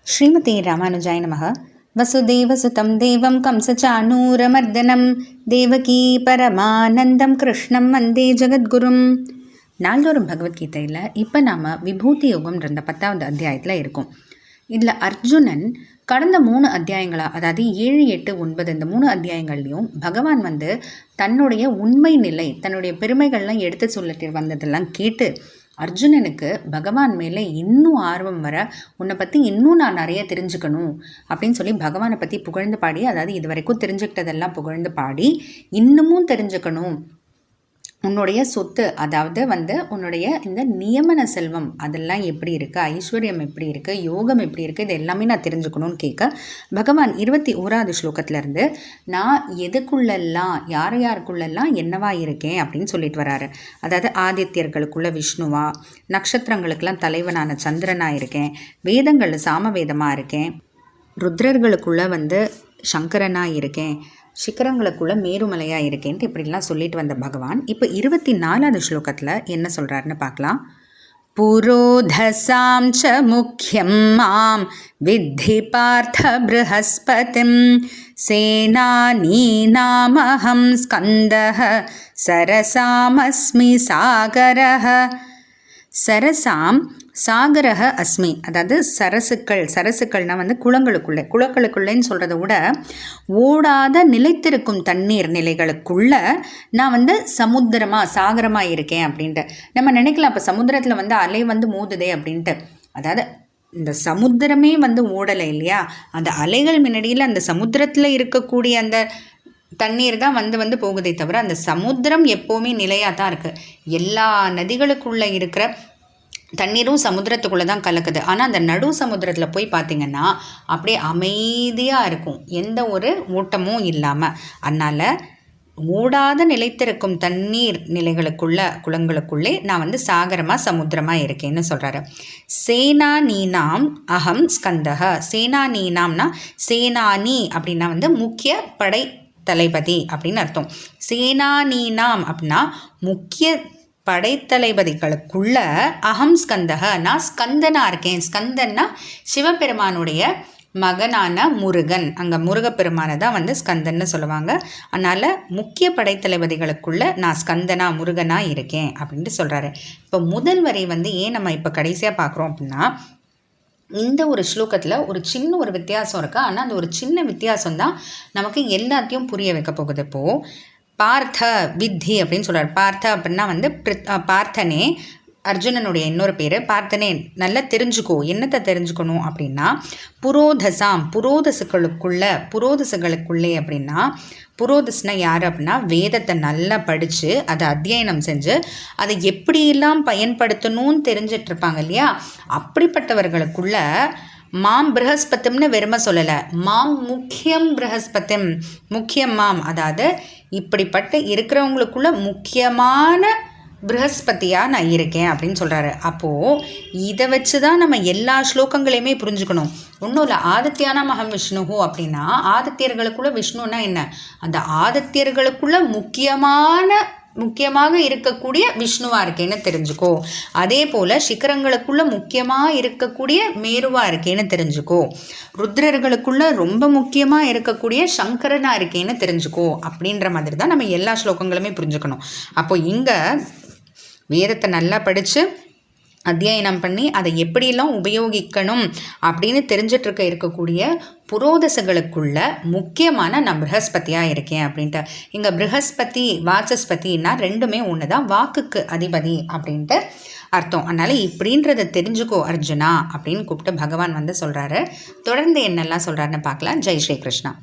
ஸ்ரீமதே ராமானுஜாய நமः. வசுதேவசுதம் தேவம் கம்சச்சானூரமர்தனம் தேவகீ பரமானந்தம் கிருஷ்ணம் வந்தே ஜெகத்குரும். நாள்தோறும் பகவத்கீதையில் இப்போ நாம் விபூதி யோகம்ன்ற 10வது அத்தியாயத்தில் இருக்கோம். இதில் அர்ஜுனன் கடந்த 3 அத்தியாயங்களாக, அதாவது 7, 8, 9 இந்த 3 அத்தியாயங்கள்லையும் பகவான் தன்னுடைய உண்மை நிலை, தன்னுடைய பெருமைகள்லாம் எடுத்து சொல்லிட்டு வந்ததெல்லாம் கேட்டு அர்ஜுனனுக்கு பகவான் மேலே இன்னும் ஆர்வம் வர, உன்னை பற்றி இன்னும் நான் நிறைய தெரிஞ்சுக்கணும் அப்படின்னு சொல்லி பகவானை பற்றி புகழ்ந்து பாடி, அதாவது இது வரைக்கும் தெரிஞ்சுக்கிட்டதெல்லாம் புகழ்ந்து பாடி இன்னமும் தெரிஞ்சுக்கணும், உன்னுடைய சொத்து, அதாவது உன்னுடைய இந்த நியமன செல்வம் அதெல்லாம் எப்படி இருக்குது, ஐஸ்வர்யம் எப்படி இருக்குது, யோகம் எப்படி இருக்குது, இது எல்லாமே நான் தெரிஞ்சுக்கணும்னு கேட்க பகவான் 21வது ஸ்லோகத்திலேருந்து நான் எதுக்குள்ளெல்லாம் யாருக்குள்ளெல்லாம் என்னவா இருக்கேன் அப்படின்னு சொல்லிட்டு வராரு. அதாவது ஆதித்யர்களுக்குள்ள விஷ்ணுவா, நட்சத்திரங்களுக்கெல்லாம் தலைவனான சந்திரனாக இருக்கேன், வேதங்களில் சாமவேதமாக இருக்கேன், ருத்ரர்களுக்குள்ள சங்கரனாக இருக்கேன், சிக்கரங்களுக்குள்ள மேருமலையாக இருக்கேன்ட்டு இப்படிலாம் சொல்லிட்டு வந்த பகவான் இப்போ 24வது ஸ்லோகத்தில் என்ன சொல்கிறாருன்னு பார்க்கலாம். புரோதசாம் ச முக்கியம் மாம் வித்தி பார்த்த ப்ரஹஸ்பதிம் சேனானீநாமஹம் ஸ்கந்தஹ சரசாமஸ்மி சாகரஹ. சரசாம் சாகரக அஸ்மி, அதாவது சரசுக்கள்னால் குளங்களுக்குள்ளேன்னு சொல்கிறத விட ஓடாத நிலைத்திருக்கும் தண்ணீர் நிலைகளுக்குள்ள நான் சாகரமாக இருக்கேன் அப்படின்ட்டு நம்ம நினைக்கலாம். இப்போ சமுத்திரத்தில் அலை மோதுதே அப்படின்ட்டு, அதாவது இந்த சமுத்திரமே ஓடலை இல்லையா, அந்த அலைகள் முன்னாடியில் அந்த சமுத்திரத்தில் இருக்கக்கூடிய அந்த தண்ணீர் தான் போகுதே தவிர அந்த சமுத்திரம் எப்போவுமே நிலையாக தான் இருக்குது. எல்லா நதிகளுக்குள்ளே இருக்கிற தண்ணீரும் சமுத்திரத்துக்குள்ளே தான் கலக்குது. ஆனால் அந்த நடு சமுத்திரத்தில் போய் பார்த்திங்கன்னா அப்படியே அமைதியாக இருக்கும், எந்த ஒரு ஓட்டமும் இல்லாமல். அதனால் ஓடாத நிலைத்திருக்கும் தண்ணீர் குளங்களுக்குள்ளே நான் சாகரமாக சமுத்திரமாக இருக்கேன்னு சொல்கிறாரு. சேனா நீனாம் அகம் ஸ்கந்தக. சேனா நீனாம்னா சேனானி அப்படின்னா முக்கிய படை தளபதி அப்படின்னு அர்த்தம். சேனானீனாம் அப்படின்னா முக்கிய படைத்தளபதிகளுக்குள்ள அகம் ஸ்கந்தக, நான் ஸ்கந்தனாக இருக்கேன். ஸ்கந்தன்னா சிவபெருமானுடைய மகனான முருகன், அங்கே முருகப்பெருமானை தான் ஸ்கந்தன்னு சொல்லுவாங்க. அதனால் முக்கிய படைத்தளபதிகளுக்குள்ள நான் ஸ்கந்தனா முருகனாக இருக்கேன் அப்படின்ட்டு சொல்கிறாரு. இப்போ முதல் வரை ஏன் நம்ம இப்போ கடைசியாக பார்க்குறோம் அப்படின்னா, இந்த ஒரு ஸ்லோகத்தில் ஒரு சின்ன ஒரு வித்தியாசம் இருக்குது. ஆனால் அந்த ஒரு சின்ன வித்தியாசம் தான் நமக்கு எல்லாத்தையும் புரிய வைக்க போகுது. இப்போது பார்த்த வித்தி அப்படின்னு சொல்கிறார். பார்த்த அப்படின்னா பார்த்தனே, அர்ஜுனனுடைய இன்னொரு பேர் பார்த்தனே, நல்லா தெரிஞ்சுக்கோ. என்னத்தை தெரிஞ்சுக்கணும் அப்படின்னா, புரோதசுகளுக்குள்ளே அப்படின்னா, புரோதஸ்னா யார் அப்படின்னா வேதத்தை நல்லா படித்து அதை அத்தியனம் செஞ்சு அதை எப்படியெல்லாம் பயன்படுத்தணும்னு தெரிஞ்சிட்ருப்பாங்க இல்லையா, அப்படிப்பட்டவர்களுக்குள்ள மாம் ப்ரஹஸ்பதிம்னு வெறுமை சொல்லலை, மாம் முக்கியம் ப்ரஹஸ்பதிம், முக்கியம் மாம், அதாவது இப்படிப்பட்ட இருக்கிறவங்களுக்குள்ள முக்கியமான ப்ரஹஸ்பதியாக நான் இருக்கேன் அப்படின்னு சொல்கிறாரு. அப்போது இதை வச்சு தான் நம்ம எல்லா ஸ்லோகங்களையுமே புரிஞ்சுக்கணும். ஒன்றும் இல்லை, ஆதித்யானா மகம் விஷ்ணுஹோ அப்படின்னா ஆதித்யர்களுக்குள்ள விஷ்ணுன்னா என்ன, அந்த ஆதித்யர்களுக்குள்ள முக்கியமாக இருக்கக்கூடிய விஷ்ணுவாக இருக்கேன்னு தெரிஞ்சுக்கோ. அதே போல் சிக்கரங்களுக்குள்ள முக்கியமாக இருக்கக்கூடிய மேருவாக இருக்கேன்னு தெரிஞ்சுக்கோ. ருத்ரர்களுக்குள்ள ரொம்ப முக்கியமாக இருக்கக்கூடிய சங்கரனாக இருக்கேன்னு தெரிஞ்சுக்கோ. அப்படின்ற மாதிரி தான் நம்ம எல்லா ஸ்லோகங்களுமே புரிஞ்சுக்கணும். அப்போ இங்கே வேதத்தை நல்லா படித்து அத்தியனம் பண்ணி அதை எப்படியெல்லாம் உபயோகிக்கணும் அப்படின்னு இருக்கக்கூடிய புரோதசங்களுக்குள்ள முக்கியமான நான் ப்ரஹஸ்பதியாக இருக்கேன் அப்படின்ட்டு. இங்கே ப்ரஹஸ்பதி வாசஸ்பதினா ரெண்டுமே ஒன்று தான், வாக்குக்கு அதிபதி அப்படின்ட்டு அர்த்தம். அதனால் இப்படின்றத தெரிஞ்சுக்கோ அர்ஜுனா அப்படின்னு கூப்பிட்டு பகவான் சொல்கிறாரு. தொடர்ந்து என்னெல்லாம் சொல்கிறாருன்னு பார்க்கலாம். ஜெய் ஸ்ரீ கிருஷ்ணா.